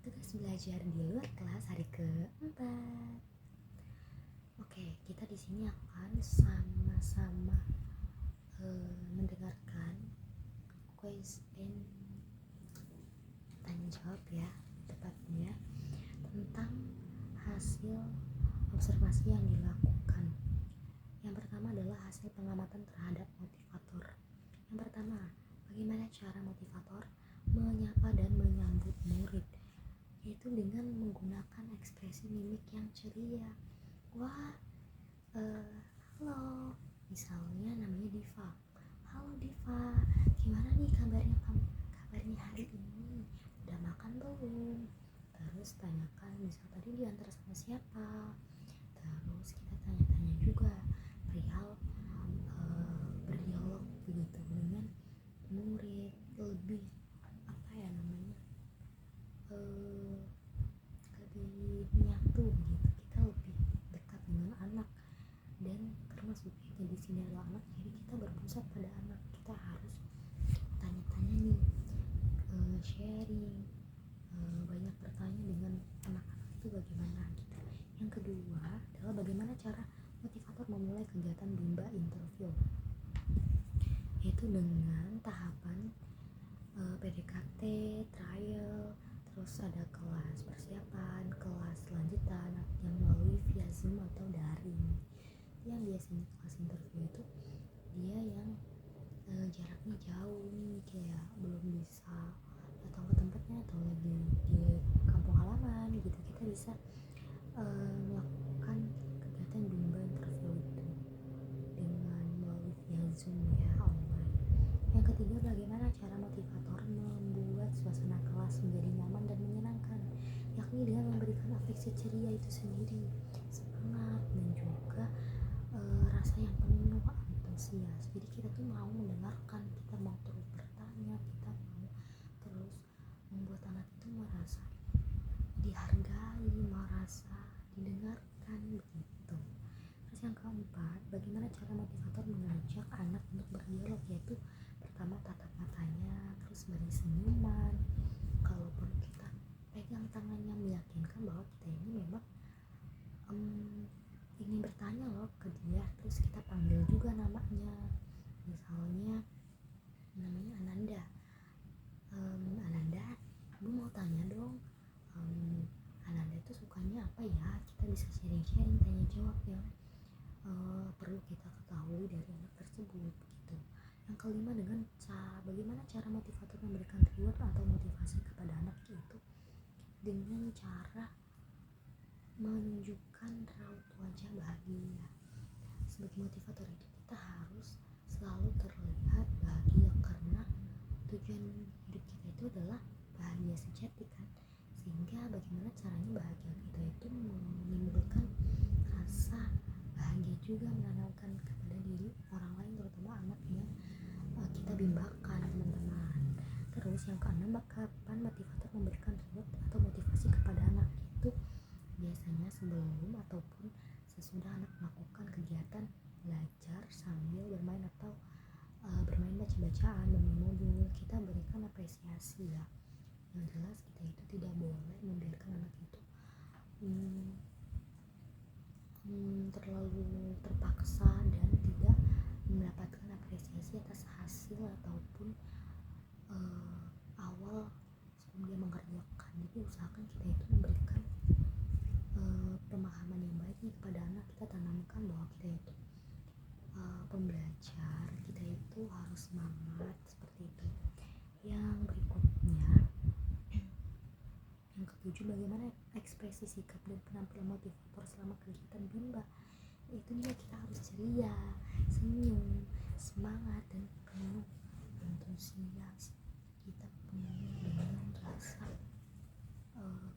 Tugas belajar di luar kelas hari keempat. Oke, kita di sini akan sama-sama mendengarkan quiz and tanya jawab ya, tepatnya tentang hasil observasi yang dilakukan. Yang pertama adalah hasil pengamatan terhadap motivator. Yang pertama, bagaimana cara motivator menyapa dan menyambut murid? Yaitu dengan menggunakan ekspresi mimik yang ceria. Wah, halo, misalnya namanya Diva. Halo Diva, gimana nih kabarnya hari ini? Udah makan belum? Terus tanyakan misal tadi diantar sama siapa. Terus kita tanya-tanya juga perihal berdialog begitu dengan murid, lebih lebih nyatu begitu, kita lebih dekat dengan anak. Dan karena subjeknya di sini adalah anak, jadi kita berpusat pada anak. Kita harus tanya-tanya nih, sharing, banyak bertanya dengan anak-anak itu bagaimana gitu. Yang kedua adalah bagaimana cara motivator memulai kegiatan bimba interview, yaitu dengan tahapan PDKT, trial, terus ada kelas persiapan, kelas lanjutan yang melalui via Zoom atau daring. Yang biasanya kelas interview itu dia yang jaraknya jauh nih, kayak belum bisa datang ke tempatnya atau lagi di kampung halaman gitu, kita bisa melakukan kegiatan bimba interview itu dengan melalui via Zoom ya, online. Yang ketiga, bagaimana cara motivator membuat suasana kelas menjadi nyaman dan menyenangkan, yakni dengan memberikan afeksi ceria itu sendiri, semangat, dan juga rasa yang penuh antusias. Jadi kita tuh mau mendengarkan, kita mau terus bertanya, kita mau terus membuat anak itu merasa dihargai, merasa didengarkan begitu. Terus yang keempat, bagaimana cara motivator mengajak anak untuk berdialog, yaitu pertama tatap matanya, terus beri senyuman, kalau perlu kita pegang tangannya, meyakinkan bahwa kita ini memang ingin bertanya loh ke dia. Terus kita panggil juga namanya, misalnya namanya Ananda. Ananda, aku mau tanya dong, Ananda itu sukanya apa ya? Kita bisa sharing-sharing, tanya jawab yang perlu kita ketahui dari anak tersebut gitu. Yang kelima, dengan bagaimana cara motivator memberikan reward atau motivasi kepada anak itu dengan cara menunjukkan raut wajah bahagia. Sebagai motivator itu kita harus selalu terlihat bahagia, karena tujuan hidup kita itu adalah bahagia sejati kan. Sehingga bagaimana caranya bahagia kita itu menimbulkan rasa bahagia juga, menanamkan kepada diri orang lain, terutama anak yang kita bimbakan, teman-teman. Terus yang keenam, kapan motivator memberikan reward atau motivasi kepada anak itu biasanya sebelum ataupun sesudah anak melakukan kegiatan belajar sambil bermain atau bermain baca-bacaan, bermain modul. Kita berikan apresiasi ya. Yang jelas kita itu tidak boleh membiarkan anak itu terlalu terpaksa dan tidak mendapatkan apresiasi atas hasil ataupun awal sebelum dia mengerjakan. Jadi usahakan kita itu memberikan pemahaman yang baik kepada anak. Kita tanamkan bahwa kita itu pembelajar, kita itu harus semangat seperti itu. Yang berikutnya, yang ketujuh, bagaimana ekspresi sikap dan penampilan motivator selama kegiatan bimba. Itu dia, kita harus ceria, senyum, semangat, dan penuh antusias. Kita penuh dengan rasa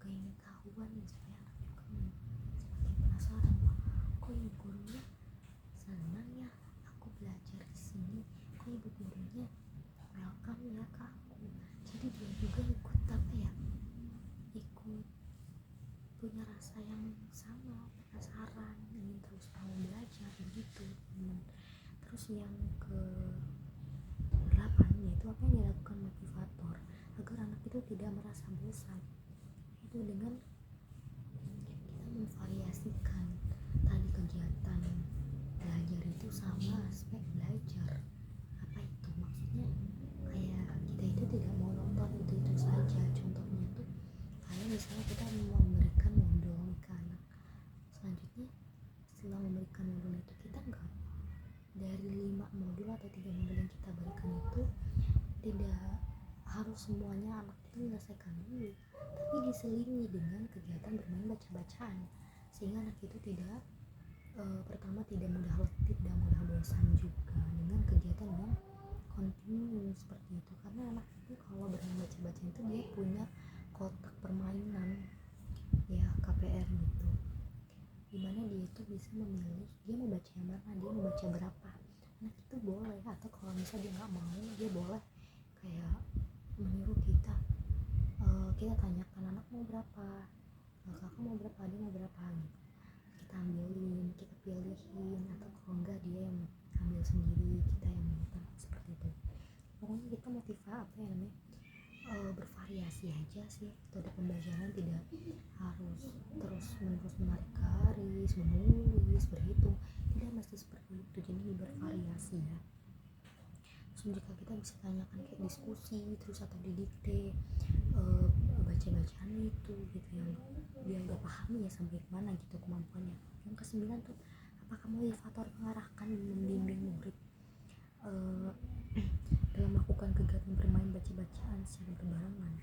keingintahuan supaya anak juga semakin penasaran, wah kok ibu gurunya senang ya aku belajar di sini, kok ibu gurunya welcome ya ke aku. Jadi dia juga ikut ikut punya rasa yang sama, penasaran, ingin terus mau belajar begitu. Terus yang ke 8, yaitu apa yang dilakukan motivator agar anak itu tidak merasa bosan, itu dengan kita memvariasikan tadi kegiatan belajar itu sama aspek belajar. Apa itu maksudnya? Kayak kita itu tidak monoton itu saja. Contohnya tuh kayak misalnya kita memberikan modul ke anak, selanjutnya setelah memberikan modul itu kita enggak dari 5 modul atau 3 modul yang kita berikan itu tidak harus semuanya anak itu menyelesaikan dulu, tapi diselingi dengan kegiatan bermain baca-bacaan sehingga anak itu tidak pertama tidak mudah bosan juga dengan kegiatan yang kontinu seperti itu. Karena anak itu kalau bermain baca-baca itu dia punya kotak permainan ya, KPR gitu, dimana dia itu bisa memilih dia mau baca yang mana, dia mau baca berapa. Anak itu boleh, atau kalau misalnya dia nggak mau, dia boleh kayak menyuruh kita, kita tanyakan anak mau berapa, kakak mau berapa, dia mau berapa gitu, kita ambilin, kita pilihin, atau kalau enggak dia yang ambil sendiri, kita yang minta, seperti itu. Pokoknya kita apa ya namanya, bervariasi aja sih metode pembelajaran, tidak harus terus menerus menarik garis, menulis, berhitung, tidak mesti seperti itu, jadi bervariasi ya. Terus jika kita bisa tanyakan kayak diskusi terus atau didikte baca-bacaan itu gitu, yang dia udah pahami ya sampai mana gitu kemampuannya. Yang ke-9 tuh, apakah motivator mengarahkan membimbing murid dalam melakukan kegiatan bermain baca-bacaan secara berbarengan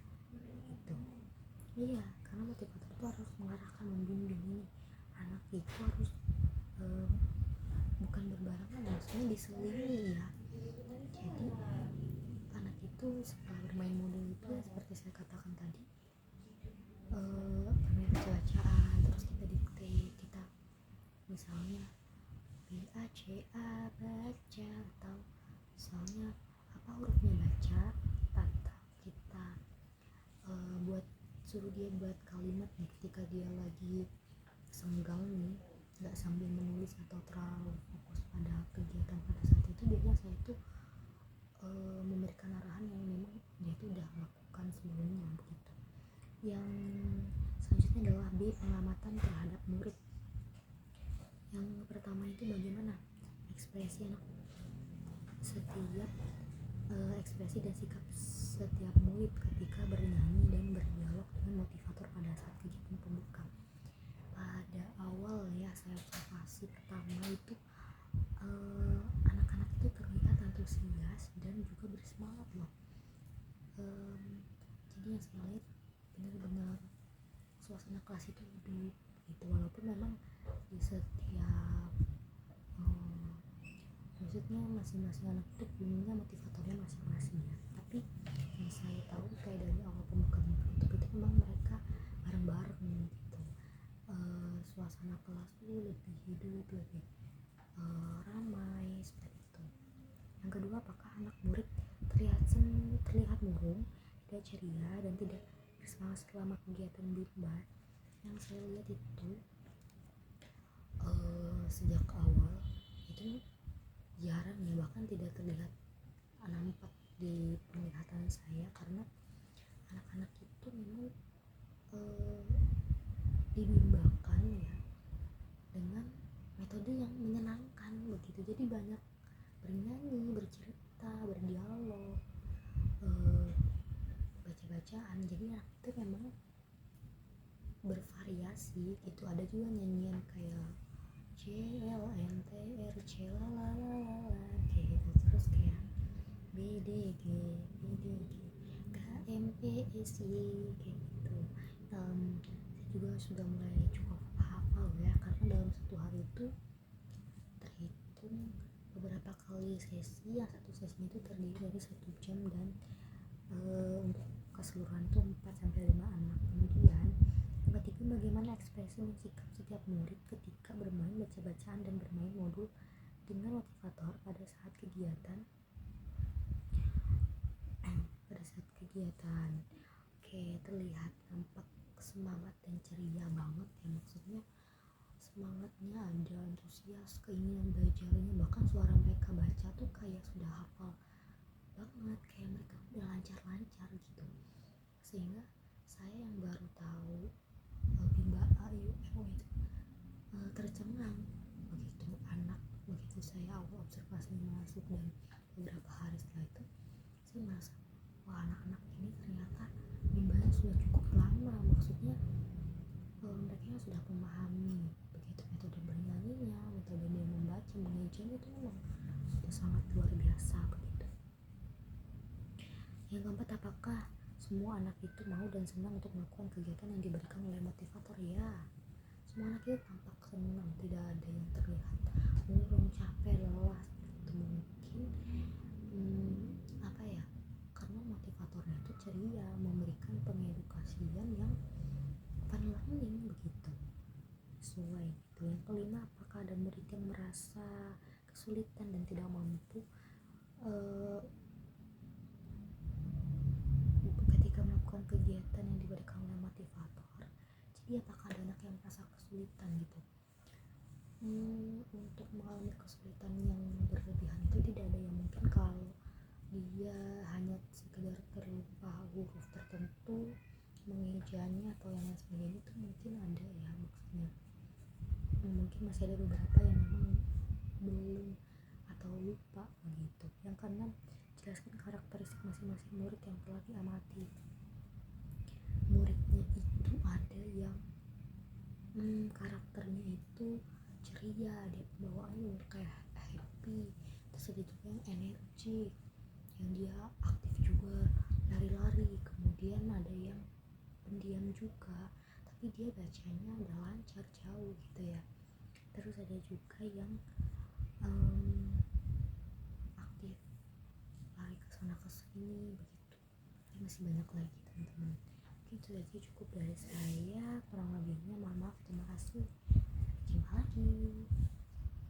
gitu. Iya, karena motivator itu harus mengarahkan, membimbing ini anak itu harus bukan berbarengan, maksudnya diselingi ya. Jadi anak itu setelah bermain modul itu ya, seperti saya katakan tadi, bermain baca-bacaan, terus kita dikte, kita misalnya BACA baca, atau misalnya apa hurufnya baca, atau kita suruh dia buat kalimat nih ketika dia lagi senggang nih, nggak sambil menulis atau terlalu fokus pada kegiatan pada saat itu. Biasanya saya itu memberikan arahan yang memang dia itu udah lakukan sebelumnya begitu. Yang selanjutnya adalah B, pengamatan terhadap murid. Yang pertama itu bagaimana ekspresi anak, setiap ekspresi dan sikap setiap murid ketika bernyanyi dan berdialog dengan motivator pada saat kegiatan pembuka. Pada awal ya, saya observasi pertama itu anak-anak itu terlihat antusias dan juga bersemangat loh. Jadi yang saya lihat benar-benar suasana kelas itu hidup gitu, walaupun memang di setiap maksudnya masing-masing anak itu punya motivatornya masing-masing ya, tapi yang saya tahu kayak dari awal pembukaan tutup itu memang mereka bareng-bareng gitu. Suasana kelas tuh lebih hidup, lebih ramai seperti itu. Yang kedua, apakah anak murid terlihat murung, tidak ceria, dan tidak bersemangat selama kegiatan bimbel? Yang saya lihat itu sejak awal itu jarang ya, bahkan tidak terlihat nampak di penglihatan saya, karena anak-anak itu memang dibimbangkan ya dengan metode yang menyenangkan begitu. Jadi banyak bernyanyi, bercerita, berdialog, baca-bacaan. Jadi anak itu memang bervariasi gitu. Ada juga nyanyian kayak CLNTR celalala kayak gitu, terus kayak BDG KMPSY kayak gitu. Saya juga sudah mulai cukup hafal ya, karena dalam satu hari itu terhitung beberapa kali sesi, yang satu sesi itu terdiri dari 1 jam, dan untuk keseluruhan itu 4-5 anak. Kemudian ketiga, bagaimana ekspresi dan sikap setiap murid ketika bermain baca-bacaan dan bermain modul dengan motivator pada saat kegiatan. Oke, terlihat nampak semangat dan ceria banget ya, maksudnya semangatnya ada, antusias, keinginan belajarnya, bahkan suara mereka baca tuh kayak sudah hafal banget, kayak mereka udah lancar-lancar gitu. Sehingga saya yang baru tahu maksudnya mereka sudah memahami begitu metode bernyanyinya, metode dia membaca, mengejanya itu memang sudah sangat luar biasa begitu. Yang keempat, apakah semua anak itu mau dan senang untuk melakukan kegiatan yang diberikan oleh motivator? Ya, semua anak itu tampak senang, tidak ada yang terlihat murung, capek, lelah seperti itu. Mungkin apa ya, karena motivatornya itu ceria, memberikan pengedukasian yang fun learning begitu, sesuai gitu. Yang kelima, apakah ada murid yang merasa kesulitan dan tidak mampu ketika melakukan kegiatan yang diberikan oleh motivator? Jadi apakah ada anak yang merasa kesulitan gitu? Untuk mengalami kesulitan yang berlebihan itu tidak ada yang mungkin kalau dia hanya sekedar terlupa huruf tertentu, mengejanya atau yang lain sebagainya, itu mungkin ada ya, maksudnya mungkin masih ada beberapa yang memang belum atau lupa begitu. Yang keenam, jelaskan karakteristik masing-masing murid yang telah diamati. Muridnya itu ada yang karakternya itu ceria, dia bawaannya kayak happy, terus ada juga yang energik, yang dia aktif juga, lari-lari. Kemudian ada yang pendiam juga, tapi dia bacanya udah lancar, jauh gitu ya. Terus ada juga yang aktif, lari ke sana ke sini begitu. Tapi masih banyak lagi teman-teman. Mungkin itu saja, cukup dari saya.